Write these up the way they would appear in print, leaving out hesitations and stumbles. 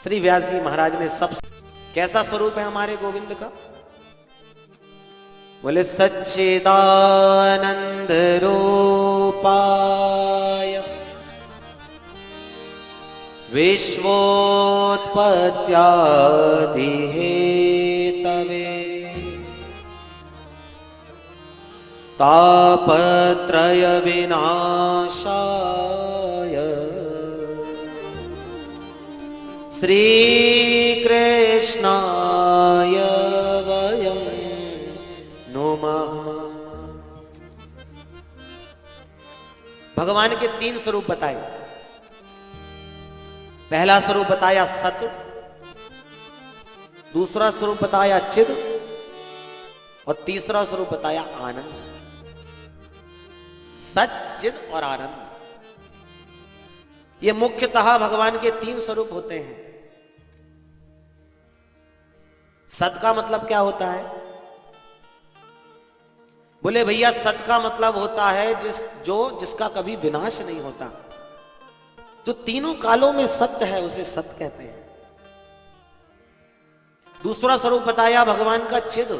श्री व्यास जी महाराज ने सब कैसा स्वरूप है हमारे गोविंद का? बोले सच्चिदानंद रूपाय विश्वोत्पत्त्यादिहेतवे तापत्रय विनाशाय श्री कृष्णाय वयं नमः। भगवान के तीन स्वरूप बताए। पहला स्वरूप बताया सत, दूसरा स्वरूप बताया चिद और तीसरा स्वरूप बताया आनंद। सत, चिद और आनंद, ये मुख्यतः भगवान के तीन स्वरूप होते हैं। सत का मतलब क्या होता है? बोले भैया सत का मतलब होता है जिसका कभी विनाश नहीं होता, जो तीनों कालों में सत्य है उसे सत्य कहते हैं। दूसरा स्वरूप बताया भगवान का चिद।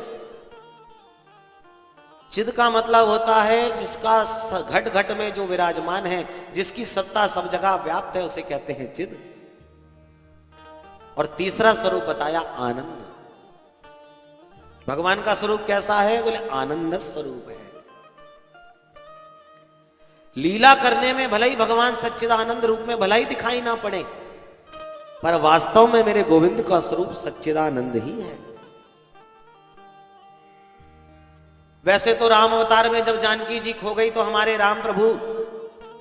चिद का मतलब होता है जिसका घट घट में जो विराजमान है, जिसकी सत्ता सब जगह व्याप्त है, उसे कहते हैं चिद। और तीसरा स्वरूप बताया आनंद। भगवान का स्वरूप कैसा है? बोले आनंद स्वरूप है। लीला करने में भले ही भगवान सच्चिदानंद रूप में भला ही दिखाई ना पड़े, पर वास्तव में मेरे गोविंद का स्वरूप सच्चिदानंद ही है। वैसे तो राम अवतार में जब जानकी जी खो गई तो हमारे राम प्रभु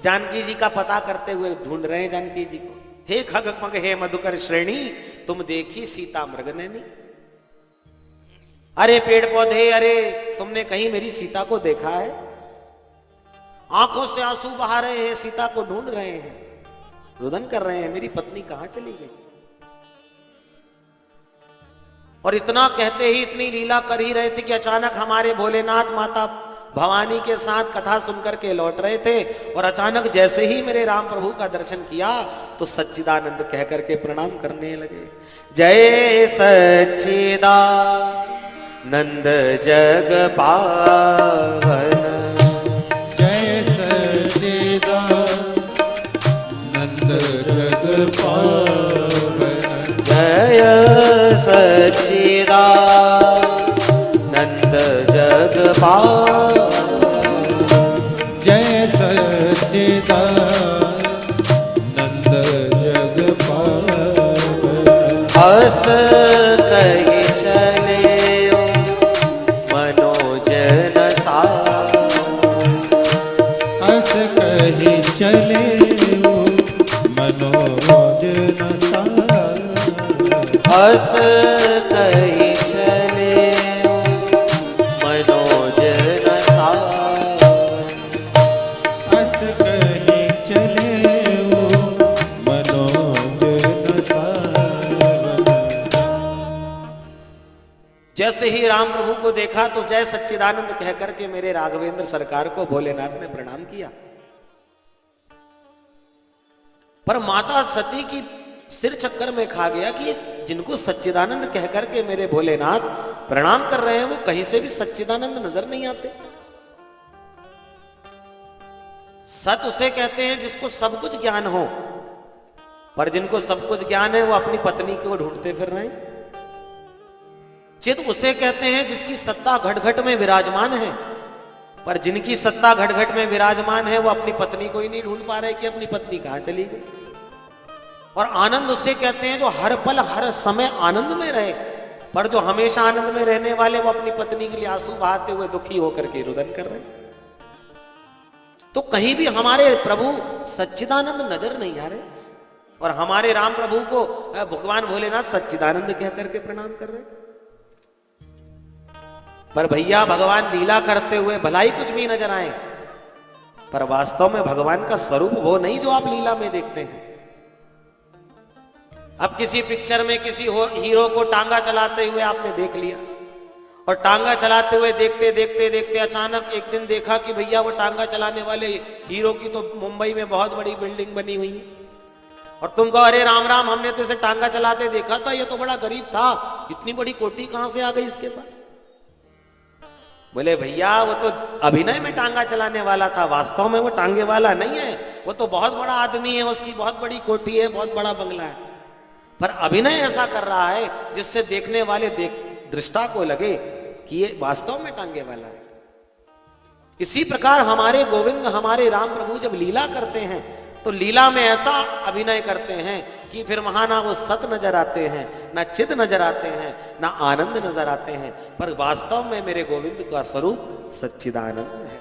जानकी जी का पता करते हुए ढूंढ रहे हैं जानकी जी को। हे खग मग हे मधुकर श्रेणी, तुम देखी सीता मृगनैनी। अरे पेड़ पौधे, अरे तुमने कहीं मेरी सीता को देखा है? आंखों से आंसू बहा रहे हैं, सीता को ढूंढ रहे हैं, रुदन कर रहे हैं, मेरी पत्नी कहां चली गई? और इतना कहते ही इतनी लीला कर ही रहे थे कि अचानक हमारे भोलेनाथ माता भवानी के साथ कथा सुनकर के लौट रहे थे, और अचानक जैसे ही मेरे राम प्रभु का दर्शन किया तो सच्चिदानंद कह करके प्रणाम करने लगे। जय सच्चिदानंद जग पावन, जय सच्चिदानंद जग पावन, जय सच्चिदानंद जग पावन, जय सच्चिदानंद जग पावन। हस कही चले मनोजन सार, हस कही चले मनोजन सार, हस कही चले मनोजन सार, हस कही चले मनोजन सार। जैसे ही राम प्रभु को देखा तो जय सच्चिदानंद कहकर के मेरे राघवेंद्र सरकार को भोलेनाथ ने प्रणाम किया। पर माता सती की सिर चक्कर में खा गया कि जिनको सच्चिदानंद कहकर के मेरे भोलेनाथ प्रणाम कर रहे हैं वो कहीं से भी सच्चिदानंद नजर नहीं आते। सत उसे कहते हैं जिसको सब कुछ ज्ञान हो, पर जिनको सब कुछ ज्ञान है वो अपनी पत्नी को ढूंढते फिर रहे हैं। चित उसे कहते हैं जिसकी सत्ता घट घट में विराजमान है, पर जिनकी सत्ता घट घट में विराजमान है वो अपनी पत्नी को ही नहीं ढूंढ पा रहे कि अपनी पत्नी कहां चली गई। और आनंद उसे कहते हैं जो हर पल हर समय आनंद में रहे, पर जो हमेशा आनंद में रहने वाले वो अपनी पत्नी के लिए आंसू बहाते हुए दुखी होकर के रुदन कर रहे हैं। तो कहीं भी हमारे प्रभु सच्चिदानंद नजर नहीं आ रहे, और हमारे राम प्रभु को भगवान भोलेनाथ सच्चिदानंद कहकर के प्रणाम कर रहे हैं। पर भैया भगवान लीला करते हुए भलाई कुछ भी नजर आए, पर वास्तव में भगवान का स्वरूप वो नहीं जो आप लीला में देखते हैं। अब किसी पिक्चर में किसी हीरो को टांगा चलाते हुए आपने देख लिया, और टांगा चलाते हुए देखते देखते देखते अचानक एक दिन देखा कि भैया वो टांगा चलाने वाले हीरो की तो मुंबई में बहुत बड़ी बिल्डिंग बनी हुई है, और तुम कहो अरे राम राम, हमने तो इसे टांगा चलाते देखा था, ये तो बड़ा गरीब था, इतनी बड़ी कोठी कहां से आ गई इसके पास? बोले भैया वो तो अभिनय में टांगा चलाने वाला था, वास्तव में वो टांगे वाला नहीं है। वो तो बहुत बड़ा आदमी है, उसकी बहुत बड़ी कोठी है, बहुत बड़ा बंगला है, पर अभिनय ऐसा कर रहा है जिससे देखने वाले दृष्टा को लगे कि ये वास्तव में टांगे वाला है। इसी प्रकार हमारे गोविंद, हमारे राम प्रभु जब लीला करते हैं तो लीला में ऐसा अभिनय करते हैं कि फिर वहां ना वो सत नजर आते हैं, ना चिद नजर आते हैं, ना आनंद नजर आते हैं, पर वास्तव में मेरे गोविंद का स्वरूप सच्चिदानंद है,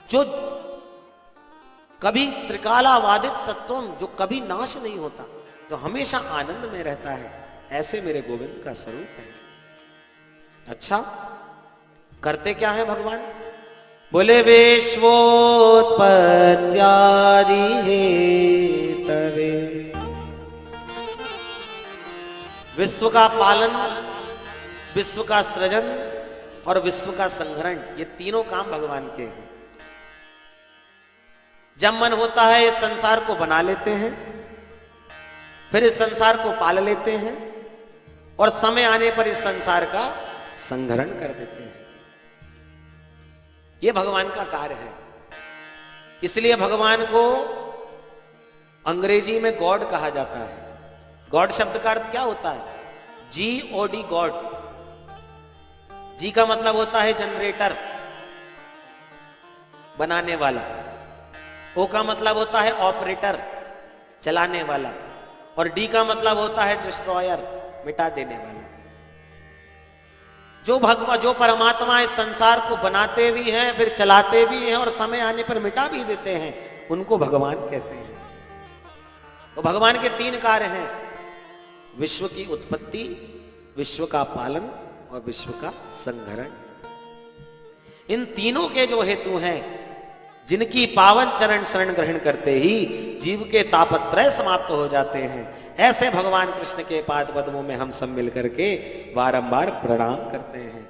जो कभी त्रिकालावादित सत्वम, जो कभी नाश नहीं होता, जो हमेशा आनंद में रहता है, ऐसे मेरे गोविंद का स्वरूप है। अच्छा, करते क्या है भगवान? बोले विश्वोत्पत्त्यादि हेतवे, विश्व का पालन, विश्व का सृजन और विश्व का संहरण, ये तीनों काम भगवान के हैं। जब मन होता है इस संसार को बना लेते हैं, फिर इस संसार को पाल लेते हैं, और समय आने पर इस संसार का संहरण कर देते हैं। यह भगवान का कार्य है। इसलिए भगवान को अंग्रेजी में गॉड कहा जाता है। गॉड शब्द का अर्थ क्या होता है? G-O-D, God. जी का मतलब होता है जनरेटर, बनाने वाला। ओ का मतलब होता है ऑपरेटर, चलाने वाला। और डी का मतलब होता है डिस्ट्रॉयर, मिटा देने वाला। जो भगवान, जो परमात्मा इस संसार को बनाते भी हैं, फिर चलाते भी हैं, और समय आने पर मिटा भी देते हैं, उनको भगवान कहते हैं। तो भगवान के तीन कार्य हैं: विश्व की उत्पत्ति, विश्व का पालन और विश्व का संहरण। इन तीनों के जो हेतु हैं, जिनकी पावन चरण शरण ग्रहण करते ही जीव के तापत्रय समाप्त हो जाते हैं, ऐसे भगवान कृष्ण के पाद पद्मों में हम सब मिलकर के बारंबार प्रणाम करते हैं।